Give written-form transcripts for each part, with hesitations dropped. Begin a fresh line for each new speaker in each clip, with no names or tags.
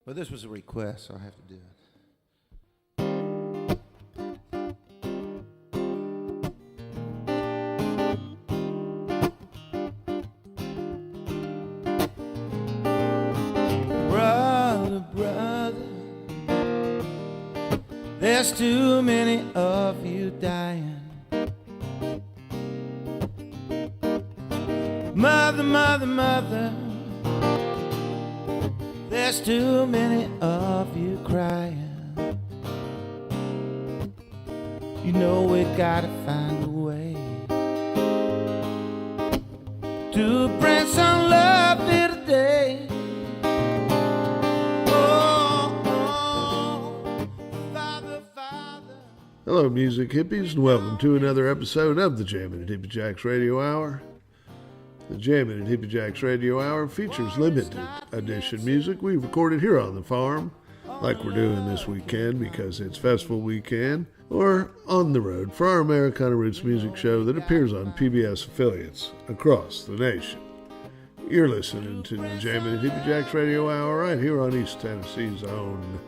Well, this was a request, so I have to do it. Brother, brother, there's too many of you dying. Mother, mother, mother, there's too many of you crying. You know we gotta find a way to bring some love here today. Oh, oh, Father, Father.
Hello, music hippies, and welcome to another episode of the Jammin' at Hippie Jacks Radio Hour. The Jammin' at Hippie Jacks Radio Hour features limited edition music we recorded here on the farm, like we're doing this weekend because it's festival weekend, or on the road for our Americana Roots music show that appears on PBS affiliates across the nation. You're listening to the Jammin' at Hippie Jacks Radio Hour right here on East Tennessee's own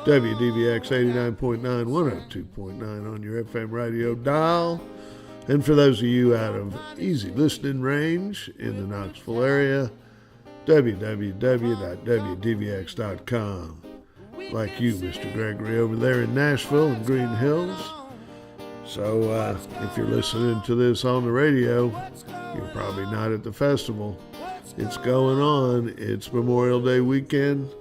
WDVX 89.9, 102.9 on your FM radio dial. And for those of you out of easy listening range in the Knoxville area, www.wdvx.com. Like you, Mr. Gregory, over there in Nashville and Green Hills. So if you're listening to this on the radio, you're probably not at the festival. It's going on. It's Memorial Day weekend.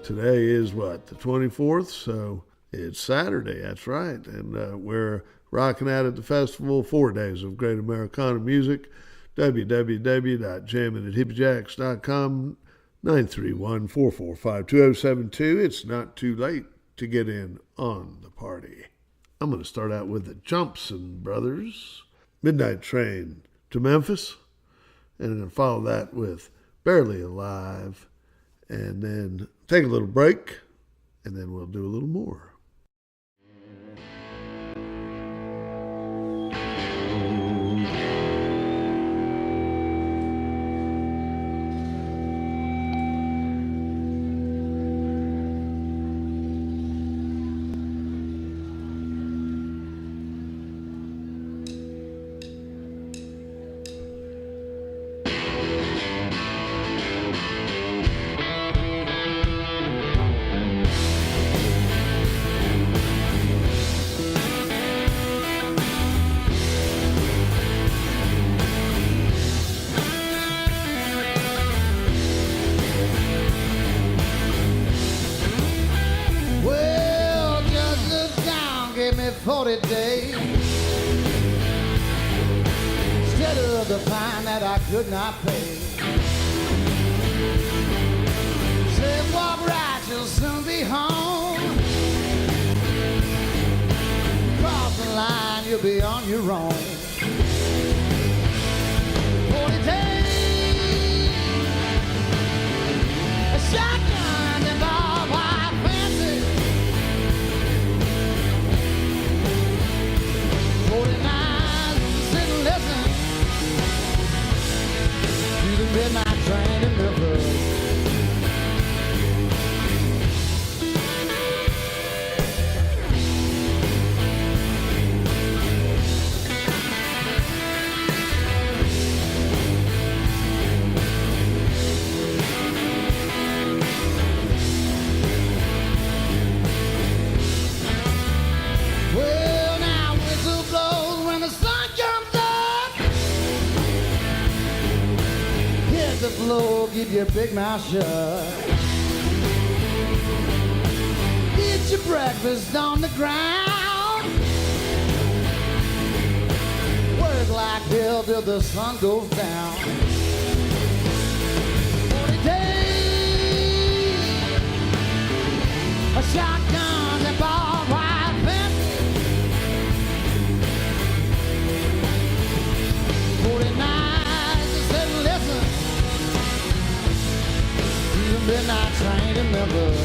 Today is what, the 24th? So it's Saturday, that's right. And we're rocking out at the festival, 4 days of great Americana music. www.jamminathippyjacks.com, 931-445-2072. It's not too late to get in on the party. I'm going to start out with the Jompson Brothers, Midnight Train to Memphis, and I'm going to follow that with Barely Alive, and then take a little break, and then we'll do a little more.
Well, Justice John gave me 40 days instead of the fine that I could not pay. Said, walk right, you'll soon be home. Cross the line, you'll be on your own. 40 days, a shotgun and barbed wire fences. 49, sit and listen to the midnight train in Memphis. Well, now whistle blows when the sun comes up. Hit the floor, keep your big mouth shut. Eat your breakfast on the ground. Work like hell till the sun goes down. 40 days, a shotgun and barbed wire fence. 49, just sit and listen to the midnight train in Memphis.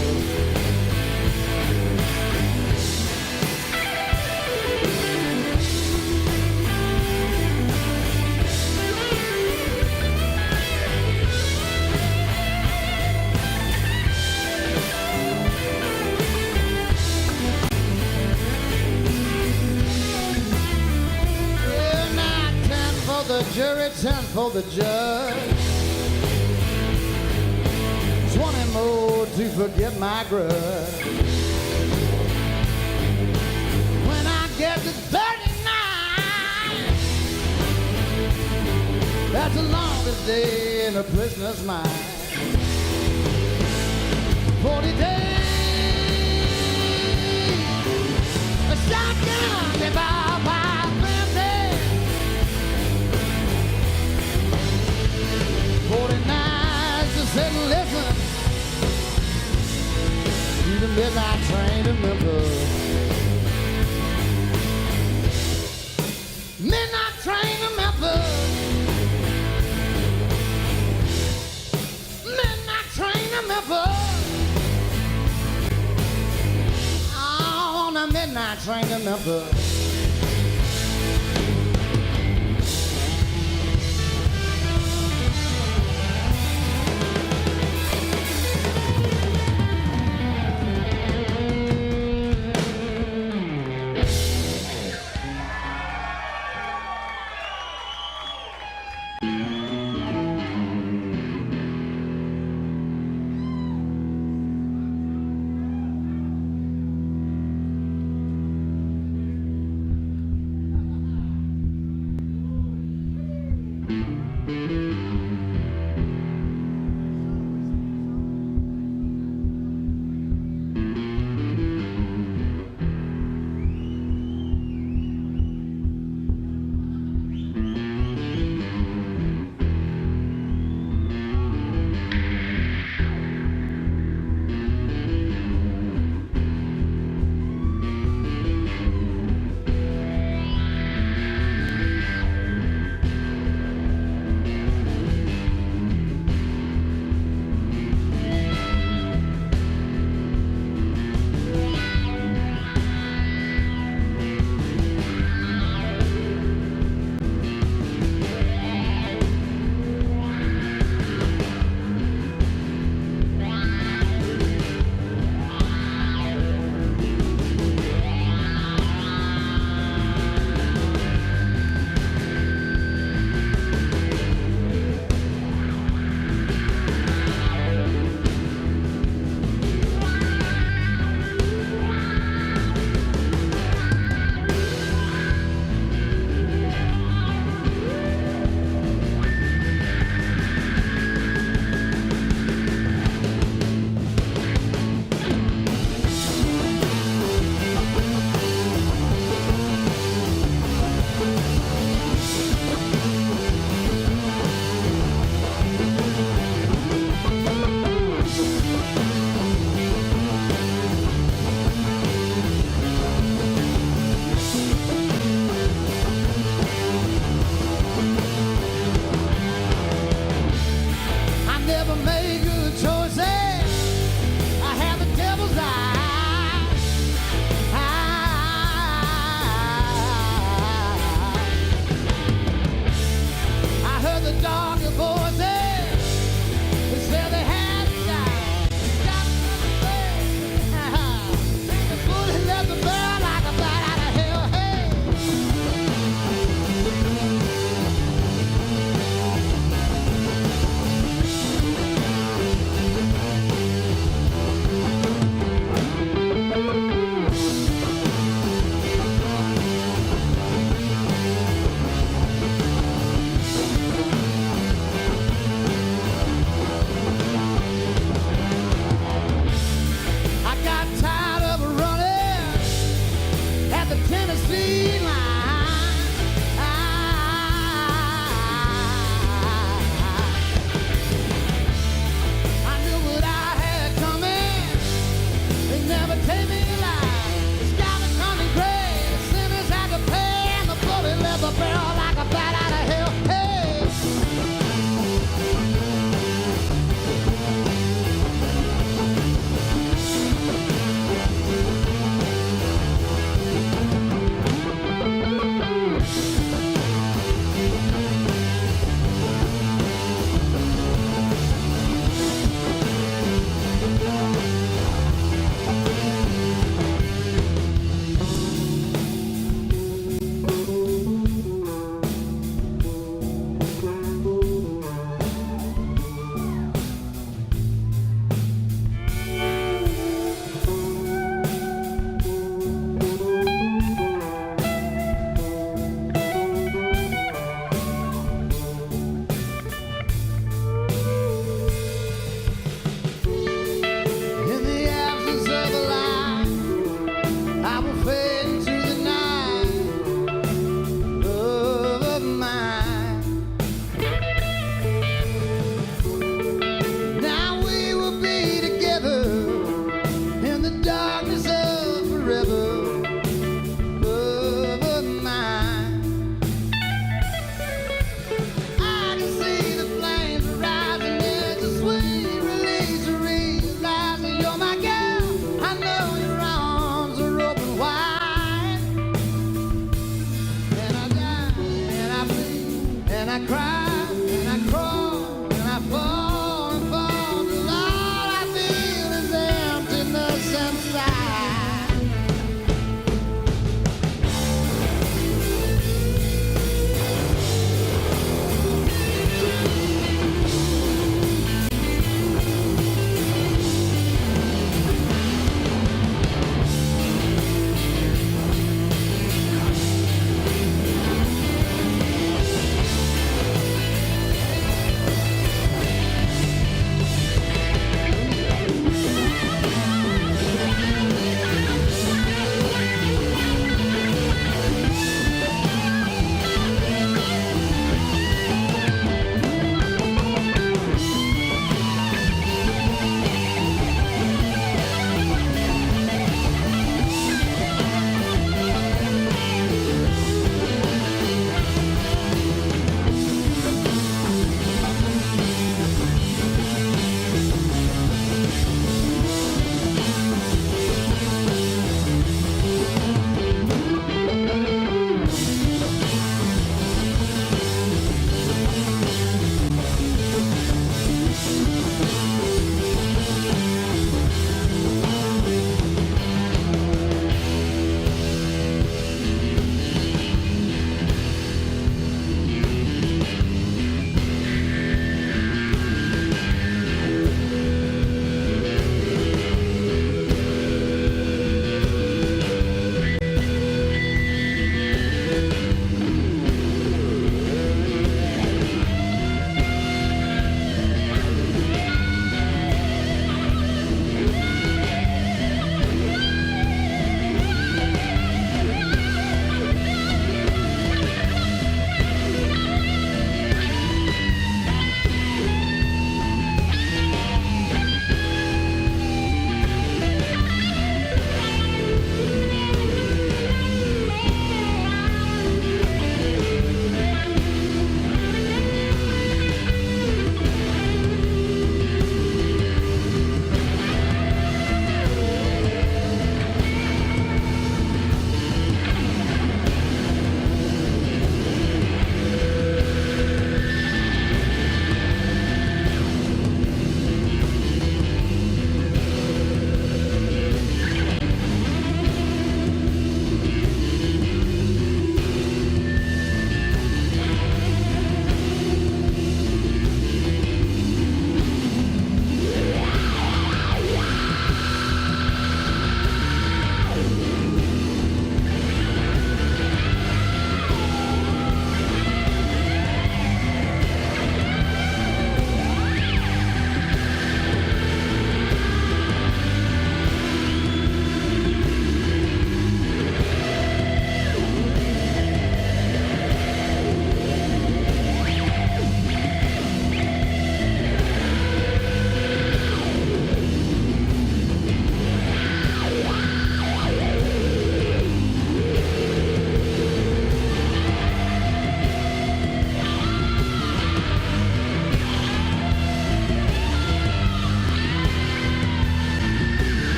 jury, 10 for the judge. 20 more to forget my grudge. When I get to 39, that's the longest day in a prisoner's mind. 40 days, a shotgun devoured by 49 to sit and listen to the midnight train to Memphis. Midnight train to Memphis. Midnight train to Memphis. On a midnight train to Memphis.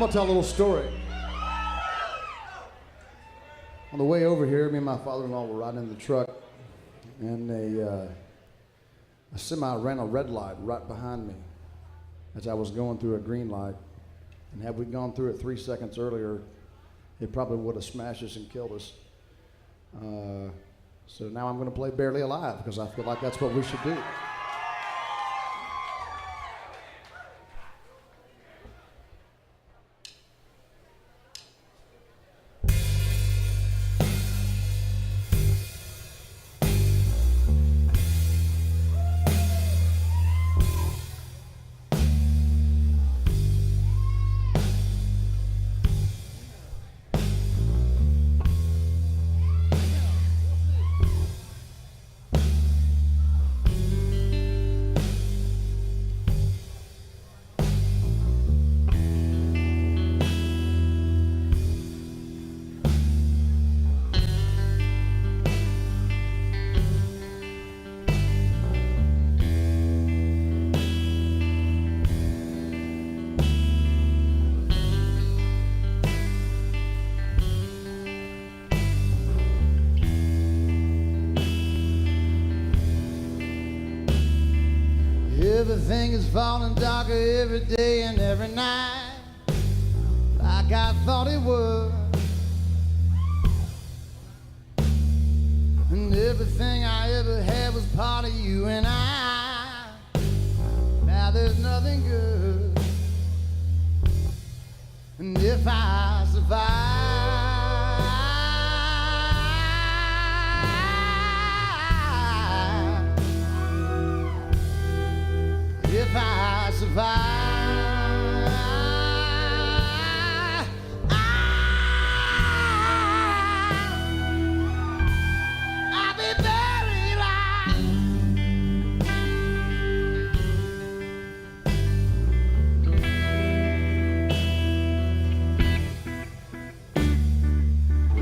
gonna tell a little story. On the way over here, me and my father-in-law were riding in the truck, and a semi ran a red light right behind me as I was going through a green light. And had we gone through it 3 seconds earlier, it probably would have smashed us and killed us. So now I'm going to play Barely Alive because I feel like that's what we should do. Everything is falling darker every day and every night, like I thought it would. And everything I ever had was part of you and I. Now there's nothing good. And if I if I survive, I'll be buried alive.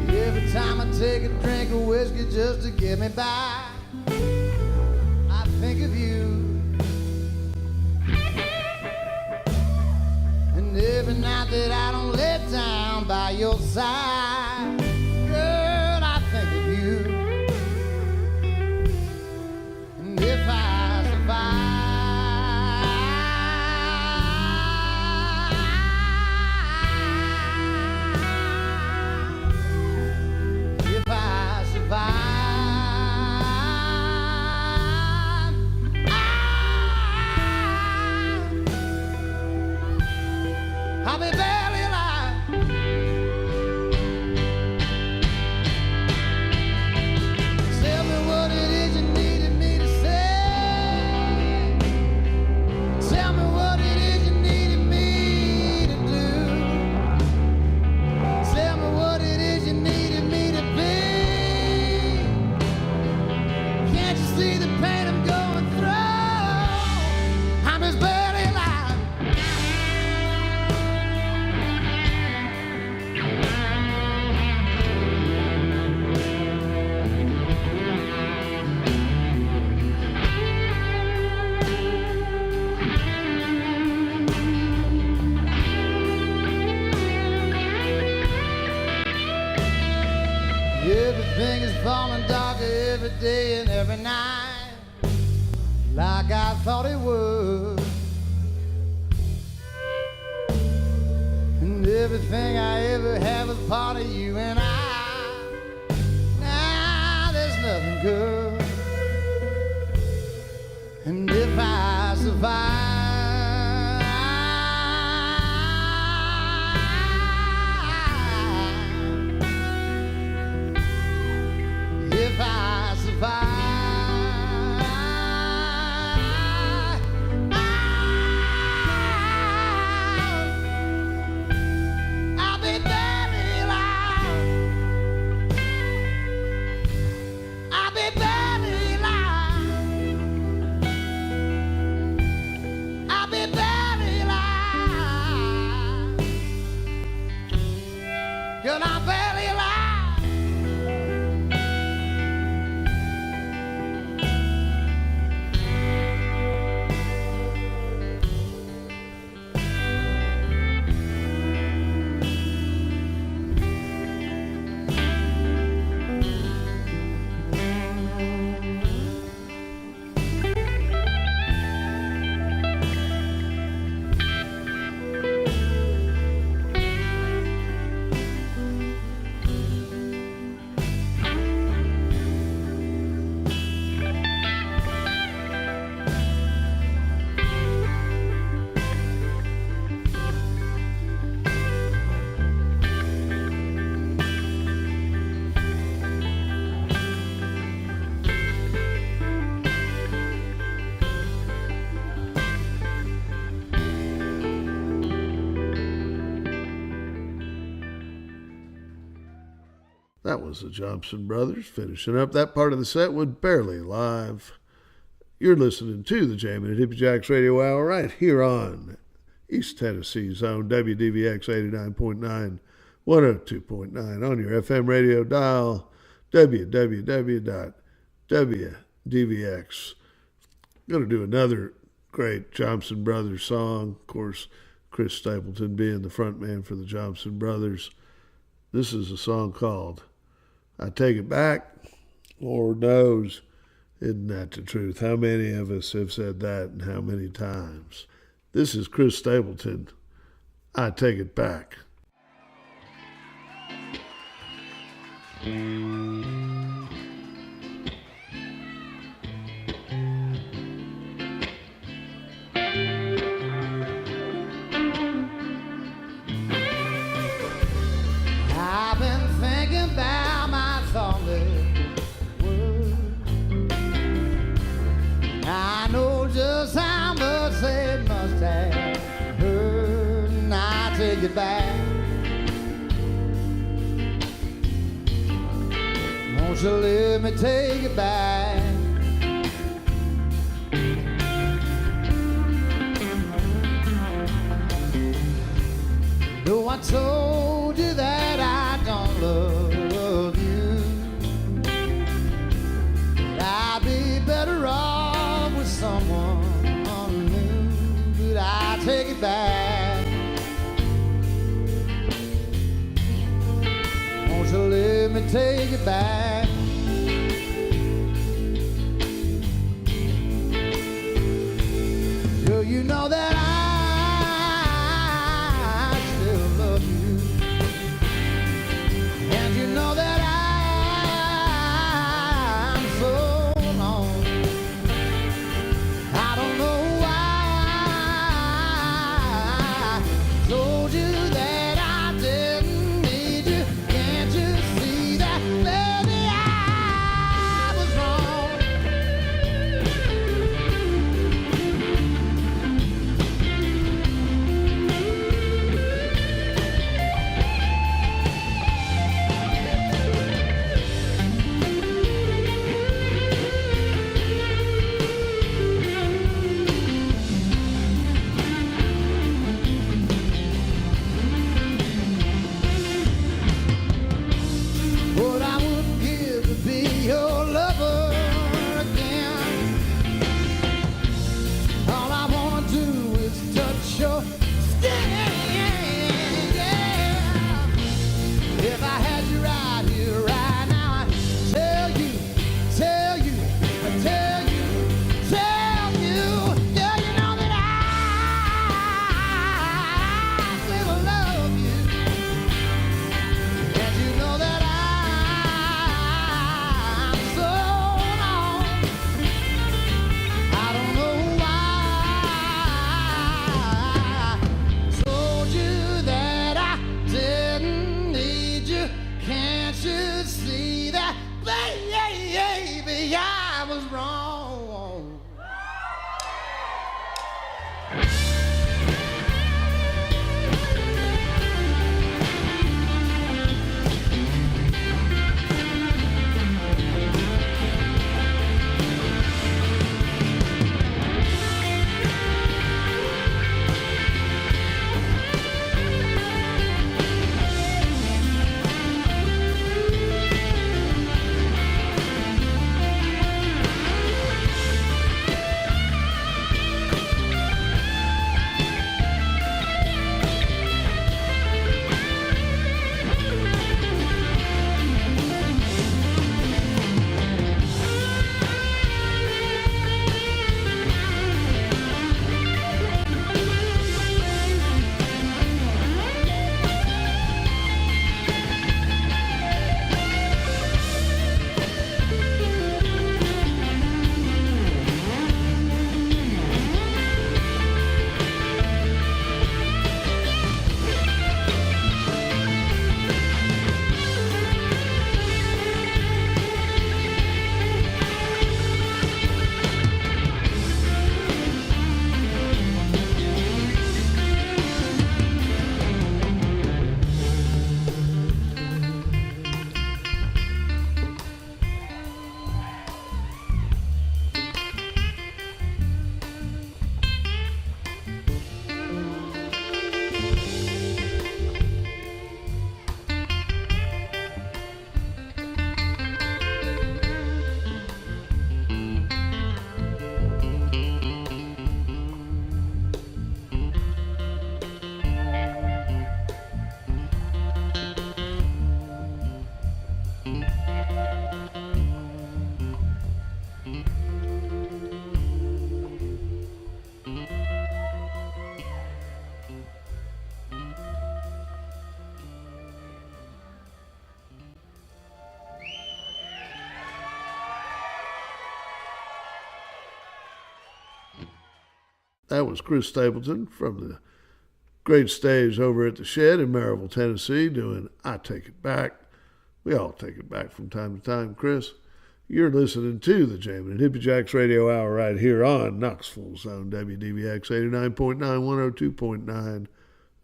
Every time I take a drink of whiskey just to get me by, I think of you. Every night that I don't lay down by your side, girl, I think of you. And if I survive, if I survive, I'll be barely alive. Tell me what it is you needed me to say. Tell me what it is you needed me to do. Tell me what it is you needed me to be. Can't you see the pain I'm going through? I'm just barely alive. Everything is falling darker every day and every night, like I thought it would. And everything I ever had was part of you and I. Now there's nothing good. And if I survive, if I survive, I'll be buried alive. I'll be buried.
was the Jompson Brothers, finishing up that part of the set with Barely Alive. You're listening to the Jammin' at Hippie Jacks Radio Hour right here on East Tennessee's own WDVX 89.9, 102.9 on your FM radio dial, www.wdvx. Going to do another great Jompson Brothers song. Of course, Chris Stapleton being the front man for the Jompson Brothers. This is a song called I Take It Back. Lord knows, isn't that the truth? How many of us have said that and how many times? This is Chris Stapleton, I Take It Back.
I've been thinking about my thoughtless words. I know just how much they must have hurt, and I take it back. Won't you let me take it back? Though I told you that I don't love you, that I'd be better off with someone new, but I take it back. Won't you let me take it back? Girl, you know that I still love you, and you know that I'm so alone. I don't know why I told you that I didn't need you. Can't you see that, baby, I was wrong? What I would give to be your lover again. All I wanna do is touch your skin, yeah. If I had you right here, right now, I'd tell you, tell you, tell you, tell you, yeah, you know that I still love you, and you know that I'm so long. I don't know why I told you that I didn't need you. Can't you see that, baby, I was wrong.
That was Chris Stapleton from the great stage over at the Shed in Maryville, Tennessee, doing I Take It Back. We all take it back from time to time, Chris. You're listening to the Jammin' and Hippie Jacks Radio Hour right here on Knoxville's own WDVX 89.9, 102.9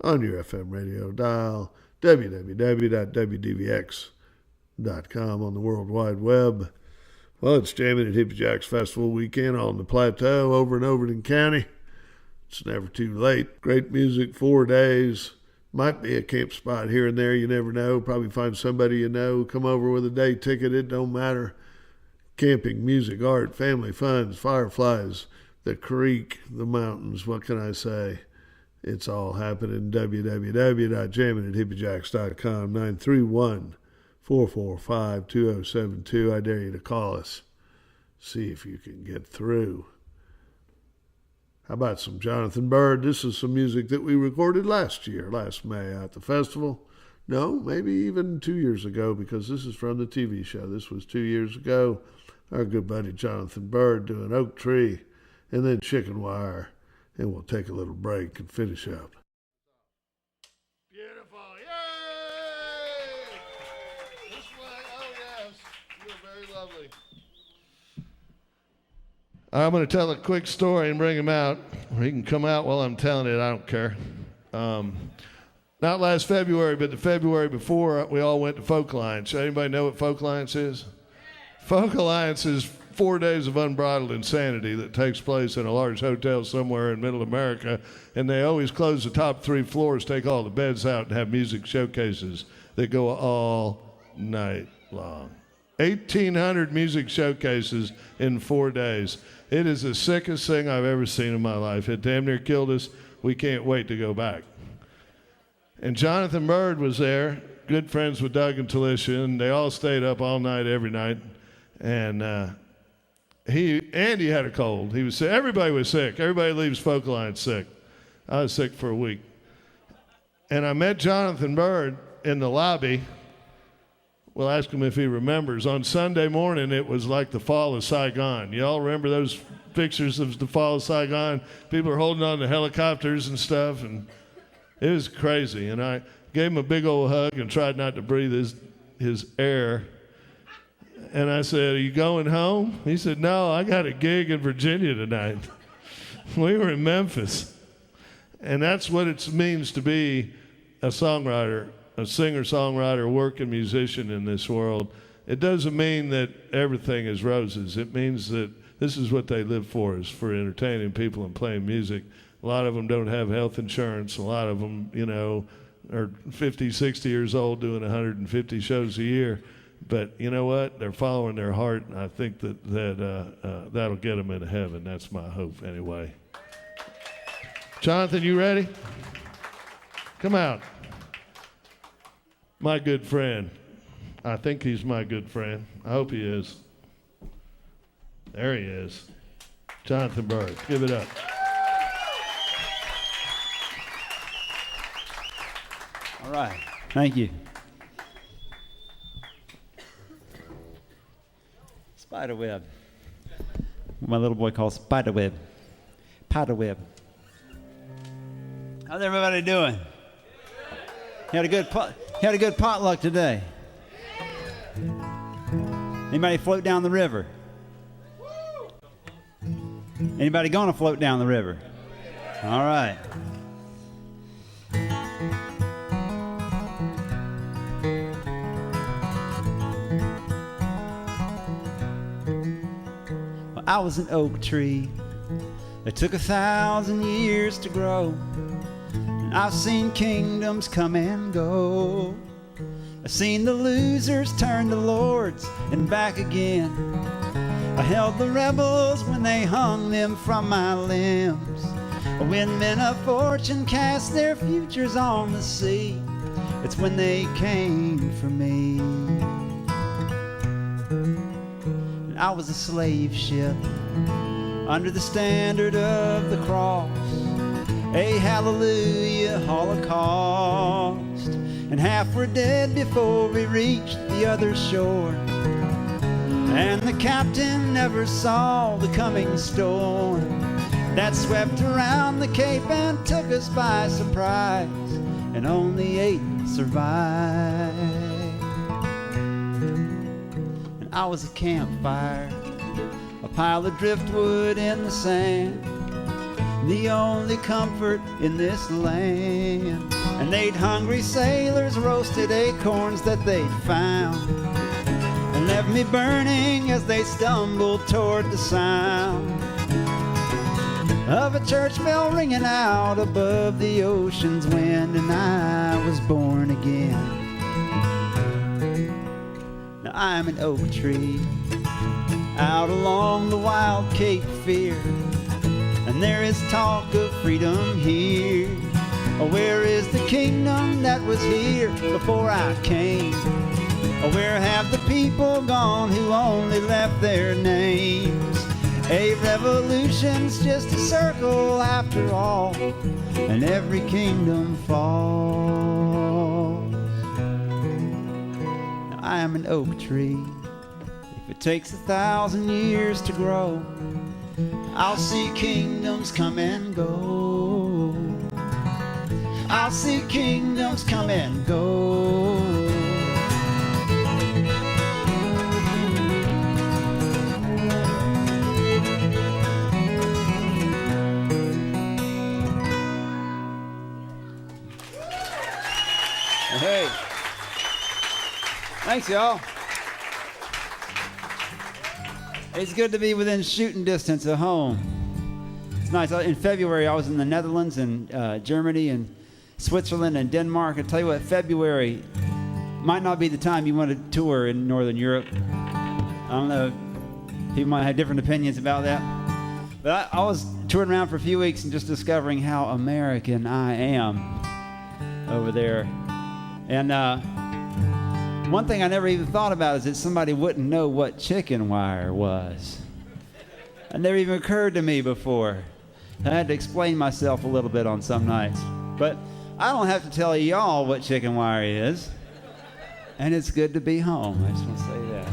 on your FM radio dial, www.wdvx.com on the World Wide Web. Well, it's Jammin' and Hippie Jacks Festival weekend on the Plateau over in Overton County. It's never too late. Great music, 4 days. Might be a camp spot here and there. You never know. Probably find somebody you know. Come over with a day ticket. It don't matter. Camping, music, art, family, funds, fireflies, the creek, the mountains. What can I say? It's all happening. www.jamminandhippiejacks.com. 931-445-2072. I dare you to call us. See if you can get through. How about some Jonathan Byrd? This is some music that we recorded last May at the festival. No, maybe even 2 years ago, because this is from the TV show. This was 2 years ago. Our good buddy Jonathan Byrd doing Oak Tree and then Chicken Wire. And we'll take a little break and finish up. Beautiful. Yay! This way. Oh, yes. You're very lovely. I'm going to tell a quick story and bring him out. Or he can come out while I'm telling it. I don't care. Not last February, but the February before, we all went to Folk Alliance. Anybody know what Folk Alliance is? Folk Alliance is 4 days of unbridled insanity that takes place in a large hotel somewhere in middle America. And they always close the top 3 floors, take all the beds out, and have music showcases that go all night long. 1,800 music showcases in 4 days. It is the sickest thing I've ever seen in my life. It damn near killed us. We can't wait to go back. And Jonathan Byrd was there, good friends with Doug and Talisha, and they all stayed up all night, every night. And Andy had a cold. He was sick. Everybody was sick. Everybody leaves Folk Alliance sick. I was sick for a week. And I met Jonathan Byrd in the lobby. We'll ask him if he remembers. On Sunday morning, it was like the fall of Saigon. You all remember those pictures of the fall of Saigon? People are holding on to helicopters and stuff, and it was crazy. And I gave him a big old hug and tried not to breathe his air. And I said, "Are you going home?" He said, "No, I got a gig in Virginia tonight." We were in Memphis. And that's what it means to be a songwriter, a singer-songwriter, working musician in this world. It doesn't mean that everything is roses. It means that this is what they live for, is for entertaining people and playing music. A lot of them don't have health insurance. A lot of them, are 50, 60 years old doing 150 shows a year. But you know what? They're following their heart, and I think that'll get them into heaven. That's my hope anyway. Jonathan, you ready? Come out. My good friend. I think he's my good friend. I hope he is. There he is. Jonathan Byrd. Give it up.
All right. Thank you. Spiderweb. What my little boy calls spiderweb. Spiderweb. How's everybody doing? You had a good potluck today. Anybody float down the river? Anybody gonna float down the river? All right. Well, I was an oak tree that took 1,000 years to grow. I've seen kingdoms come and go. I've seen the losers turn to lords and back again. I held the rebels when they hung them from my limbs. When men of fortune cast their futures on the sea, it's when they came for me. And I was a slave ship under the standard of the cross, a hallelujah holocaust, and half were dead before we reached the other shore. And the captain never saw the coming storm. that swept around the Cape and took us by surprise, and only 8 survived. And I was a campfire, a pile of driftwood in the sand, the only comfort in this land. And 8 hungry sailors roasted acorns that they'd found, and left me burning as they stumbled toward the sound of a church bell ringing out above the ocean's wind. And I was born again. Now I'm an oak tree out along the wild Cape Fear, and there is talk of freedom here. Oh, where is the kingdom that was here before I came? Oh, where have the people gone who only left their names? A revolution's just a circle after all, and every kingdom falls. Now I am an oak tree. If it takes 1,000 years to grow, I'll see kingdoms come and go. I'll see kingdoms come and go. Hey, thanks, y'all. It's good to be within shooting distance of home. It's nice. In February, I was in the Netherlands and Germany and Switzerland and Denmark. I tell you what, February might not be the time you want to tour in Northern Europe. I don't know. People might have different opinions about that. But I was touring around for a few weeks and just discovering how American I am over there. And one thing I never even thought about is that somebody wouldn't know what chicken wire was. It never even occurred to me before. I had to explain myself a little bit on some nights. But I don't have to tell y'all what chicken wire is. And it's good to be home. I just want to say that.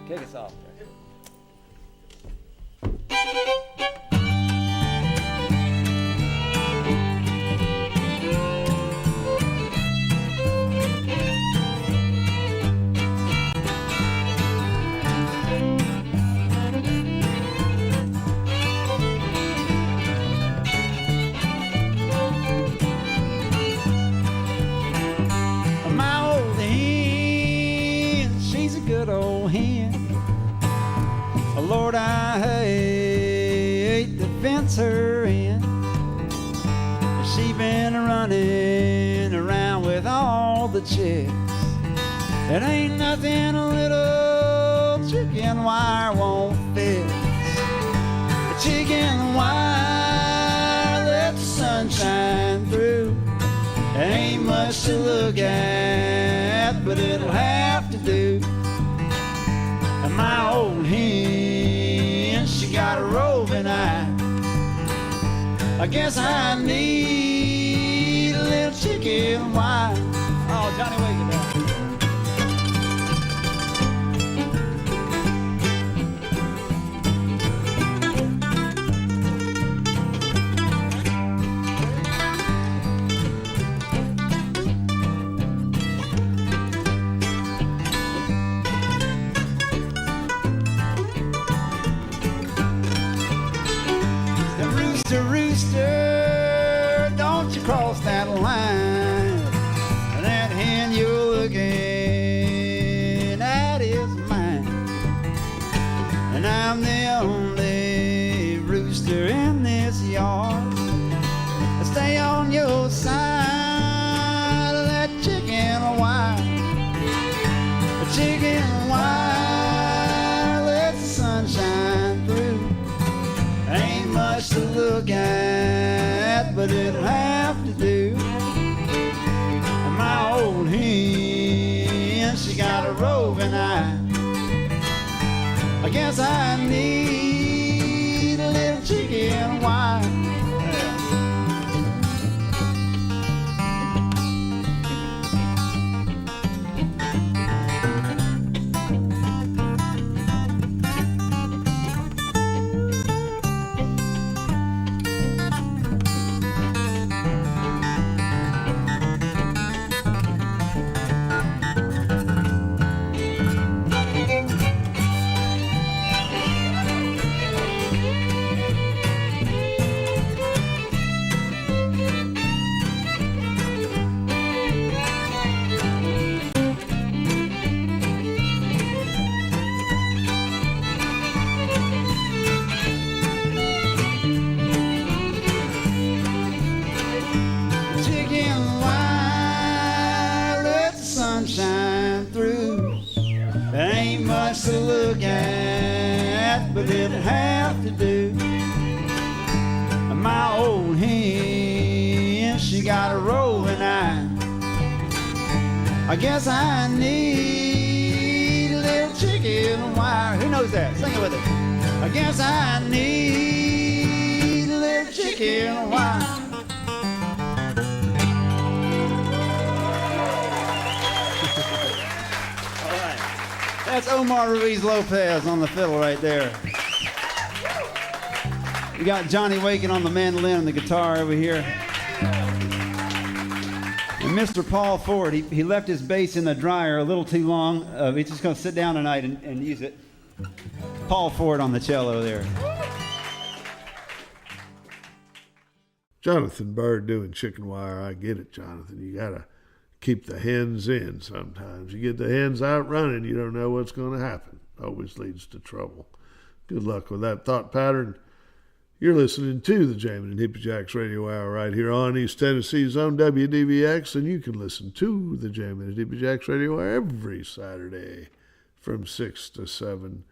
Kick us off. Lord, I hate to fence her in. She been running around with all the chicks. It ain't nothing a little chicken wire won't fix. The chicken wire let the sun shine through. Ain't much to look at, but it'll have to do. And my old hen, she got a roving eye. I guess I need a little chicken wire. Oh, Johnny, wake it up. Rooster, don't you cross that line. That hen you're looking at is mine. And I'm the only rooster in this yard. Stay on your side of that chicken wire. The chicken wire lets the sun shine through. Ain't much to look at, but it'll have to do. And my old hen, she got a roving eye. I guess I need a little chicken wire. have to do. My old hen, she got a roving eye. I guess I need a little chicken wire. Who knows that? Sing it with it. I guess I need a little chicken wire. All right. That's Omar Ruiz Lopez on the fiddle right there. We got Johnny Waken on the mandolin and the guitar over here. And Mr. Paul Ford, he left his bass in the dryer a little too long. He's just going to sit down tonight and use it. Paul Ford on the cello there.
Jonathan Byrd doing chicken wire. I get it, Jonathan. You got to keep the hens in sometimes. You get the hens out running, you don't know what's going to happen. Always leads to trouble. Good luck with that thought pattern. You're listening to the Jammin' and Hippie Jacks Radio Hour right here on East Tennessee's own WDVX, and you can listen to the Jammin' and Hippie Jacks Radio Hour every Saturday from 6 to 7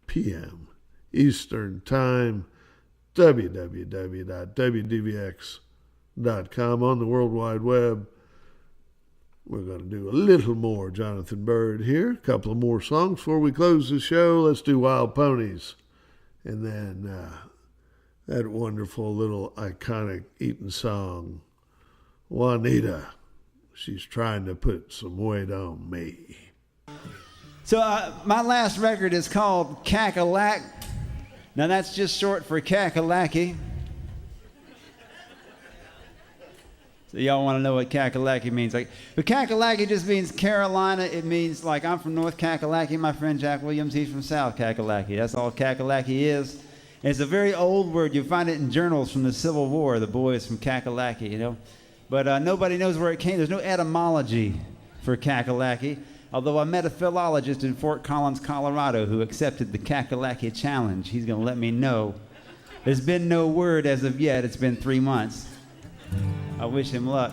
p.m. Eastern Time, www.wdvx.com on the World Wide Web. We're going to do a little more Jonathan Byrd here, a couple of more songs before we close the show. Let's do Wild Ponies, and then that wonderful little iconic Eaton song, Juanita. She's trying to put some weight on me.
So my last record is called Cackalack. Now that's just short for Kakalaki. So y'all want to know what Kakalaki means. But Kakalaki just means Carolina. It means like I'm from North Kakalaki. My friend Jack Williams, he's from South Kakalaki. That's all Kakalaki is. It's a very old word. You find it in journals from the Civil War, the boys from Kakalaki, you know. But nobody knows where it came. There's no etymology for Kakalaki, although I met a philologist in Fort Collins, Colorado, who accepted the Kakalaki challenge. He's going to let me know. There's been no word as of yet. It's been 3 months. I wish him luck.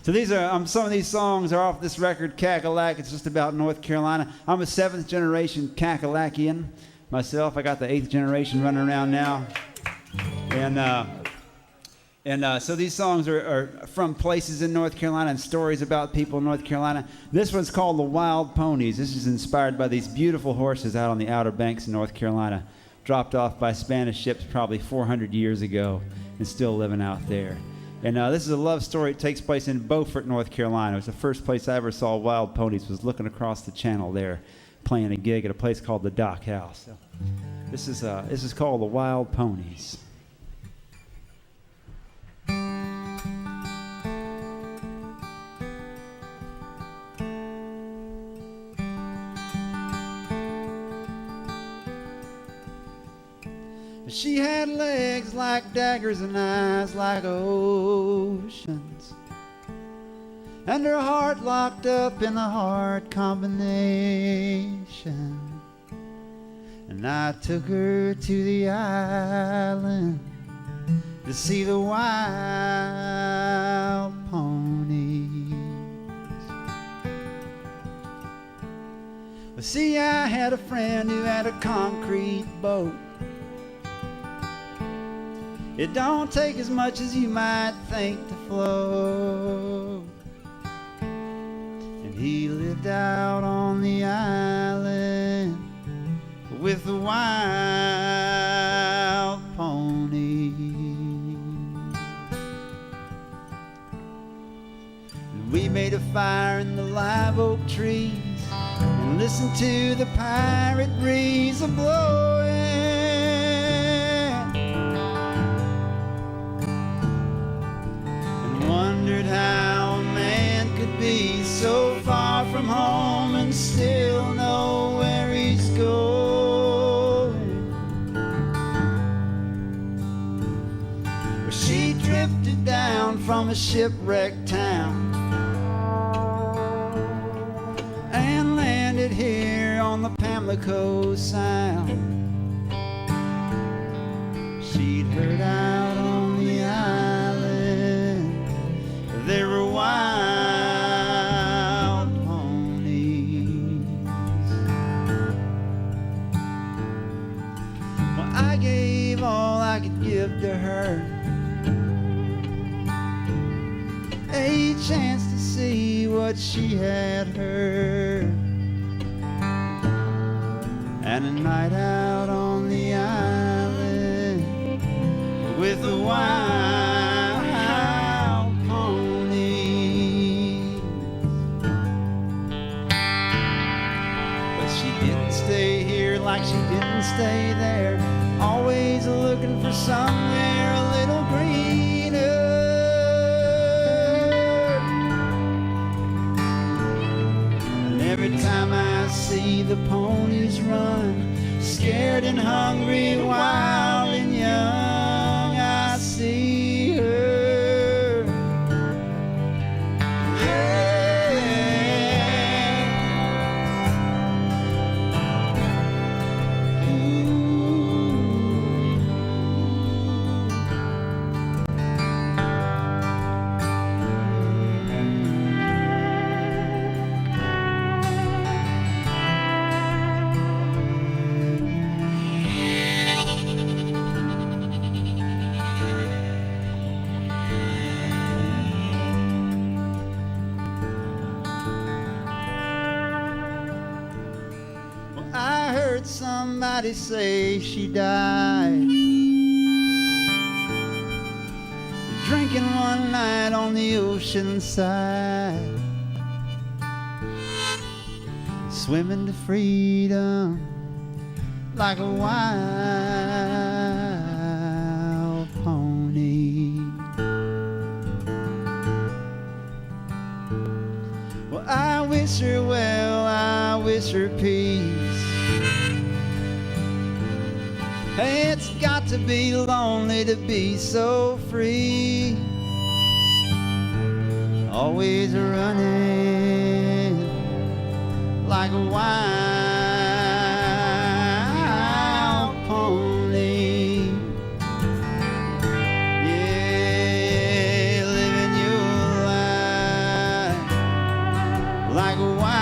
So these are some of these songs are off this record, Cackalack. It's just about North Carolina. I'm a 7th generation Kackalakian. Myself, I got the 8th generation running around now. And so these songs are from places in North Carolina and stories about people in North Carolina. This one's called The Wild Ponies. This is inspired by these beautiful horses out on the Outer Banks in North Carolina, dropped off by Spanish ships probably 400 years ago and still living out there. And this is a love story. It takes place in Beaufort, North Carolina. It was the first place I ever saw wild ponies, was looking across the channel there, playing a gig at a place called the Dock House. So this is called The Wild Ponies. She had legs like daggers and eyes like oceans, and her heart locked up in a hard combination. And I took her to the island to see the wild ponies. Well, see, I had a friend who had a concrete boat. It don't take as much as you might think to float. And he lived out on the island with the wild pony. And we made a fire in the live oak trees and listened to the pirate breeze a-blowing. Wondered how a man could be so far from home and still know where he's going. Well, she drifted down from a shipwrecked town and landed here on the Pamlico Sound. She'd heard out on the island there were wild ponies. Well, I I gave all I could give to her. A chance to see what she had heard. And a night out on the island with a wild pony. But she didn't stay here like she didn't stay there, always looking for somewhere a little greener. And every time I see the ponies run, scared and hungry, wild and young, I see her. Yeah. Ooh. I heard somebody say she died, drinking one night on the ocean side, swimming to freedom like a wild pony. Well, I wish her well, I wish her peace. Hey, it's got to be lonely to be so free, always running like a wild pony. Yeah, living your life like a wild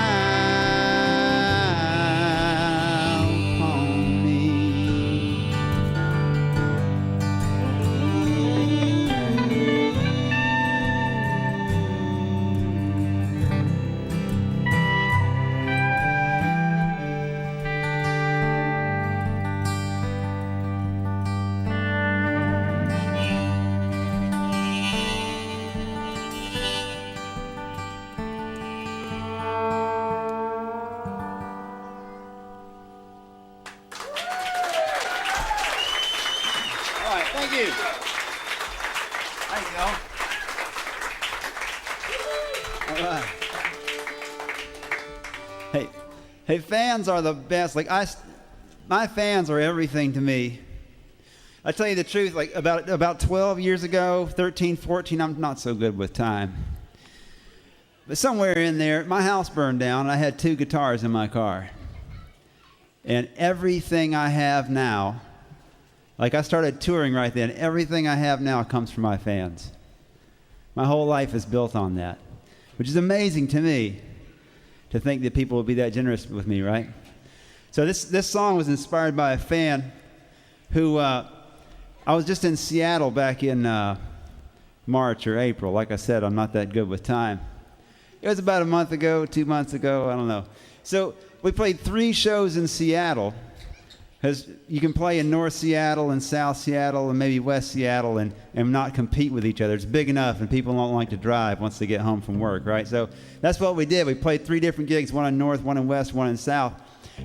Thank you. Thank you all. All right. Hey, fans are the best. My fans are everything to me. I tell you the truth, like about 12 years ago, 13, 14, I'm not so good with time. But somewhere in there, my house burned down, and I had 2 guitars in my car. And everything I have now, like I started touring right then, everything I have now comes from my fans. My whole life is built on that, which is amazing to me, to think that people will be that generous with me, right? So this song was inspired by a fan who, I was just in Seattle back in March or April. Like I said, I'm not that good with time. It was about a month ago, 2 months ago, I don't know. So we played 3 shows in Seattle, because you can play in North Seattle and South Seattle and maybe West Seattle and not compete with each other. It's big enough, and people don't like to drive once they get home from work, right? So that's what we did. We played 3 different gigs, one in North, one in West, one in South.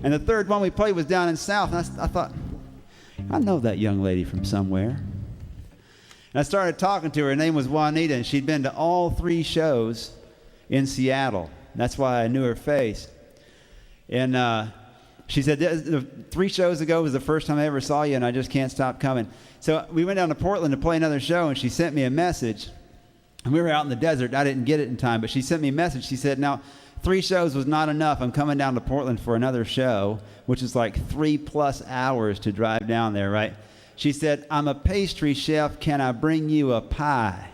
And the third one we played was down in South, and I thought, I know that young lady from somewhere. And I started talking to her. Her name was Juanita, and she'd been to all 3 shows in Seattle. That's why I knew her face. And she said, 3 shows ago was the first time I ever saw you, and I just can't stop coming. So we went down to Portland to play another show, and she sent me a message. And we were out in the desert. I didn't get it in time, but she sent me a message. She said, now, 3 shows was not enough. I'm coming down to Portland for another show, which is like 3+ hours to drive down there, right? She said, I'm a pastry chef. Can I bring you a pie?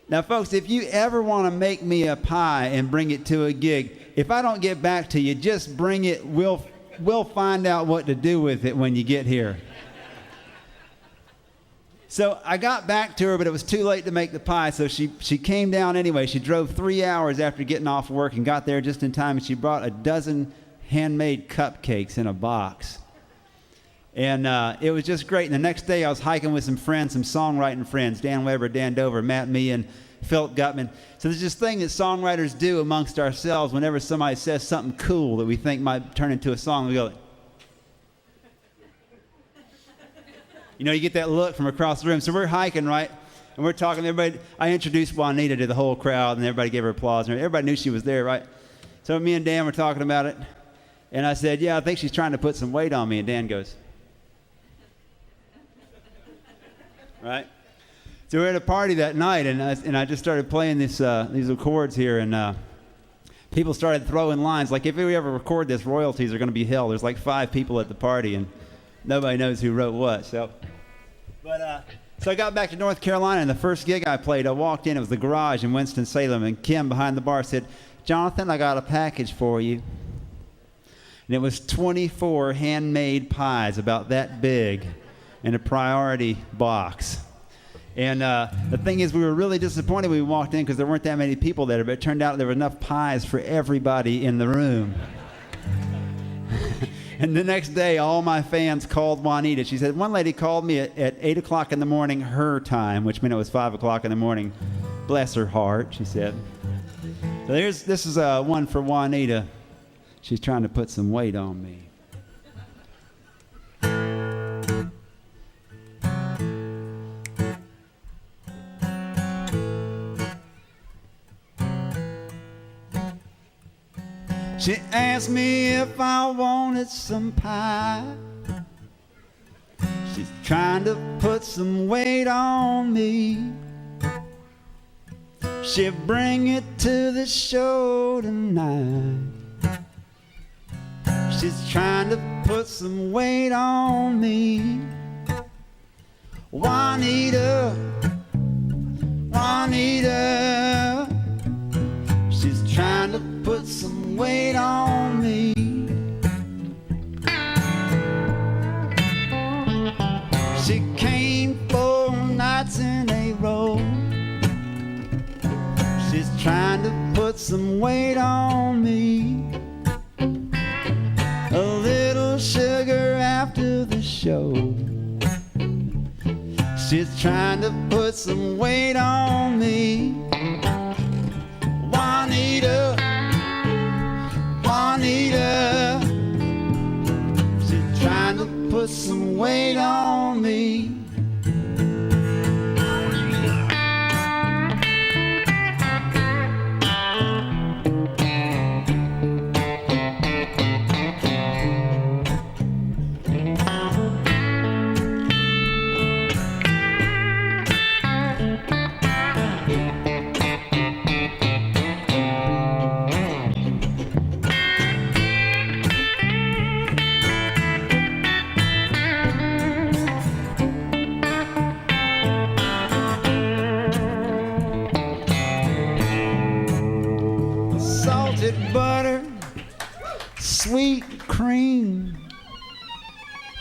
Now, folks, if you ever want to make me a pie and bring it to a gig, if I don't get back to you, just bring it. We'll we'll find out what to do with it when you get here. So I got back to her, but it was too late to make the pie, so she came down anyway. She drove 3 hours after getting off work and got there just in time, and she brought a dozen handmade cupcakes in a box. And it was just great. And the next day I was hiking with some friends, some songwriting friends, Dan Weber, Dan Dover, Matt Mee, and Philip Gutman. So there's this thing that songwriters do amongst ourselves whenever somebody says something cool that we think might turn into a song. We go, you know, you get that look from across the room. So we're hiking, right? And we're talking to everybody. I introduced Juanita to the whole crowd, and everybody gave her applause. And everybody knew she was there, right? So me and Dan were talking about it. And I said, yeah, I think she's trying to put some weight on me. And Dan goes, right? So we're at a party that night, and I just started playing these chords here, and people started throwing lines. Like, if we ever record this, royalties are going to be hell. There's like 5 people at the party, and nobody knows who wrote what. So I got back to North Carolina, and the first gig I played, I walked in. It was the Garage in Winston-Salem, and Kim behind the bar said, Jonathan, I got a package for you. And it was 24 handmade pies about that big in a priority box. And the thing is, we were really disappointed when we walked in because there weren't that many people there, but it turned out there were enough pies for everybody in the room. And the next day, all my fans called Juanita. She said, one lady called me at 8 o'clock in the morning, her time, which meant it was 5 o'clock in the morning. Bless her heart, she said. So this is one for Juanita. She's trying to put some weight on me. She asked me if I wanted some pie. She's trying to put some weight on me. She'll bring it to the show tonight. She's trying to put some weight on me. Juanita, Juanita, she's trying to put some weight on me. She came 4 nights in a row. She's trying to put some weight on me. A little sugar after the show. She's trying to put some weight on me. Juanita, Juanita, she's trying to put some weight on me. Butter, sweet cream.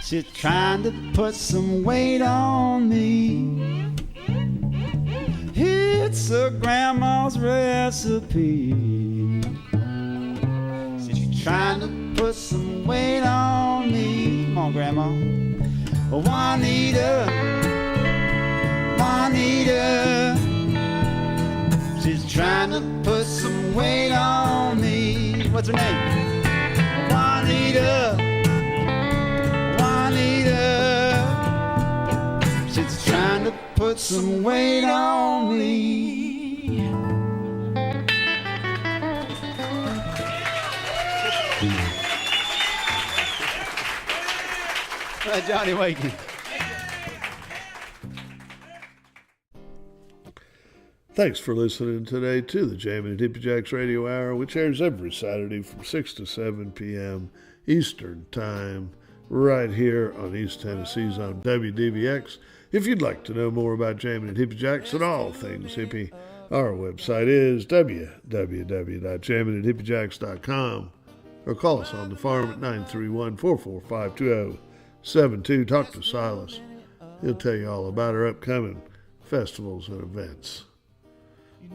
She's trying to put some weight on me. It's a grandma's recipe. She's trying to put some weight on me. Come on, Grandma. Juanita, Juanita, she's trying to put some weight on me. What's her name? Juanita, Juanita, she's trying to put some weight on me. Johnny Wakey.
Thanks for listening today to the Jammin' and Hippie Jacks Radio Hour, which airs every Saturday from 6 to 7 p.m. Eastern Time, right here on East Tennessee's on WDVX. If you'd like to know more about Jammin' and Hippie Jacks and all things hippie, our website is www.jamminandhippiejacks.com. or call us on the farm at 931-445-2072. Talk to Silas. He'll tell you all about our upcoming festivals and events.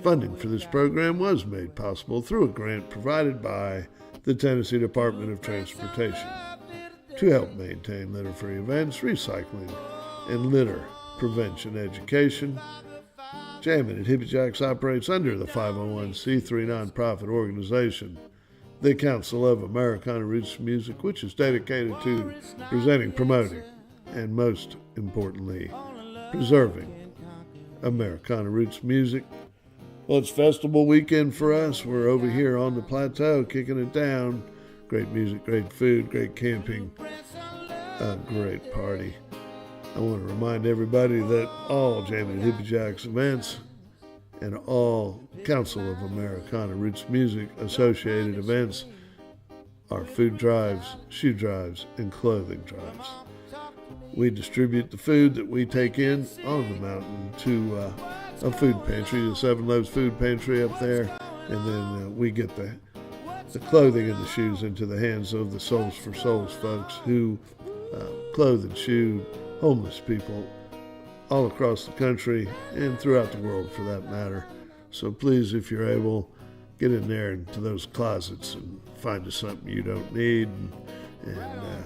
Funding for this program was made possible through a grant provided by the Tennessee Department of Transportation to help maintain litter-free events, recycling, and litter prevention education. Jammin' at Hippie Jacks operates under the 501c3 nonprofit organization, the Council of Americana Roots Music, which is dedicated to presenting, promoting, and most importantly, preserving Americana Roots music. Well, it's festival weekend for us. We're over here on the plateau kicking it down. Great music, great food, great camping, a great party. I want to remind everybody that all Jammin' at Hippie Jacks events and all Council of Americana Roots Music associated events are food drives, shoe drives, and clothing drives. We distribute the food that we take in on the mountain to a food pantry, the Seven Loaves Food Pantry up there, and then we get the clothing and the shoes into the hands of the Souls for Souls folks who clothe and shoe homeless people all across the country and throughout the world for that matter. So please, if you're able, get in there into those closets and find us something you don't need and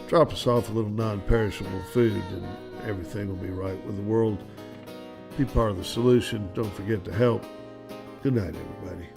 drop us off a little non-perishable food and everything will be right with the world. Be part of the solution. Don't forget to help. Good night, everybody.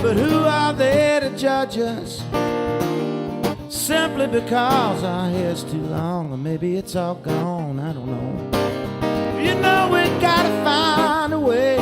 But who are they to judge us? Simply because our hair's too long, or maybe it's all gone, I don't know. You know we gotta find a way